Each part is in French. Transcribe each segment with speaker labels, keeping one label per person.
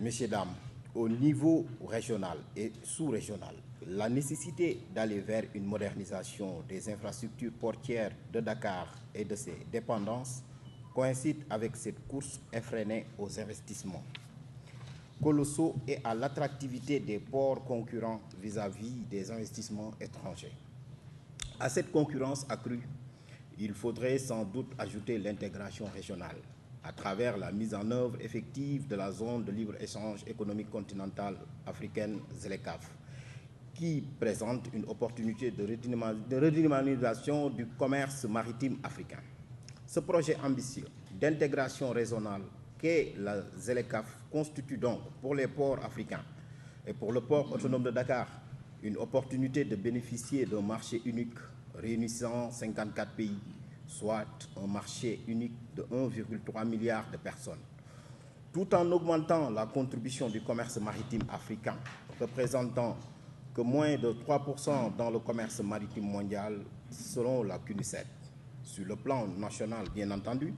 Speaker 1: messieurs, dames, au niveau régional et sous-régional, la nécessité d'aller vers une modernisation des infrastructures portières de Dakar et de ses dépendances coïncide avec cette course effrénée aux investissements colossaux et à l'attractivité des ports concurrents vis-à-vis des investissements étrangers. À cette concurrence accrue, il faudrait sans doute ajouter l'intégration régionale à travers la mise en œuvre effective de la zone de libre-échange économique continentale africaine ZLECAf, qui présente une opportunité de redynamisation du commerce maritime africain. Ce projet ambitieux d'intégration régionale qu'est la ZLECAf constitue donc pour les ports africains et pour le port autonome de Dakar une opportunité de bénéficier d'un marché unique réunissant 54 pays, soit un marché unique de 1,3 milliard de personnes, tout en augmentant la contribution du commerce maritime africain, représentant que moins de 3% dans le commerce maritime mondial selon la CNUSET. Sur le plan national, bien entendu,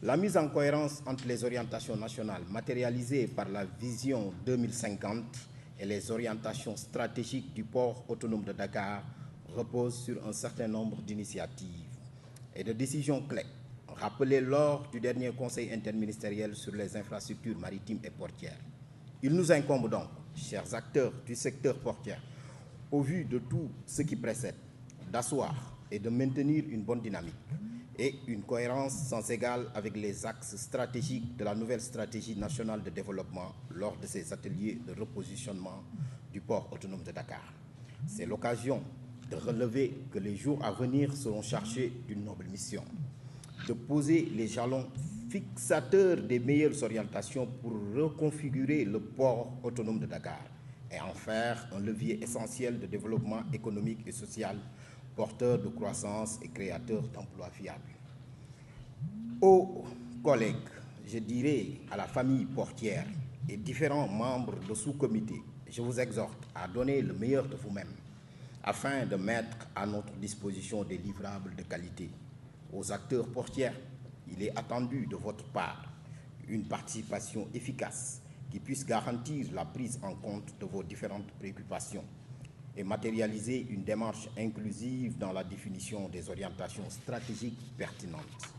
Speaker 1: la mise en cohérence entre les orientations nationales matérialisées par la vision 2050 et les orientations stratégiques du port autonome de Dakar repose sur un certain nombre d'initiatives et de décisions clés rappelées lors du dernier Conseil interministériel sur les infrastructures maritimes et portières. Il nous incombe donc, chers acteurs du secteur portier, au vu de tout ce qui précède, d'asseoir et de maintenir une bonne dynamique et une cohérence sans égale avec les axes stratégiques de la nouvelle stratégie nationale de développement lors de ces ateliers de repositionnement du port autonome de Dakar. C'est l'occasion de relever que les jours à venir seront chargés d'une noble mission, de poser les jalons fixateurs des meilleures orientations pour reconfigurer le port autonome de Dakar et en faire un levier essentiel de développement économique et social, porteur de croissance et créateur d'emplois viables. Aux collègues, je dirais à la famille portière et différents membres de sous-comité, je vous exhorte à donner le meilleur de vous-même afin de mettre à notre disposition des livrables de qualité. Aux acteurs portiers, il est attendu de votre part une participation efficace qui puisse garantir la prise en compte de vos différentes préoccupations et matérialiser une démarche inclusive dans la définition des orientations stratégiques pertinentes.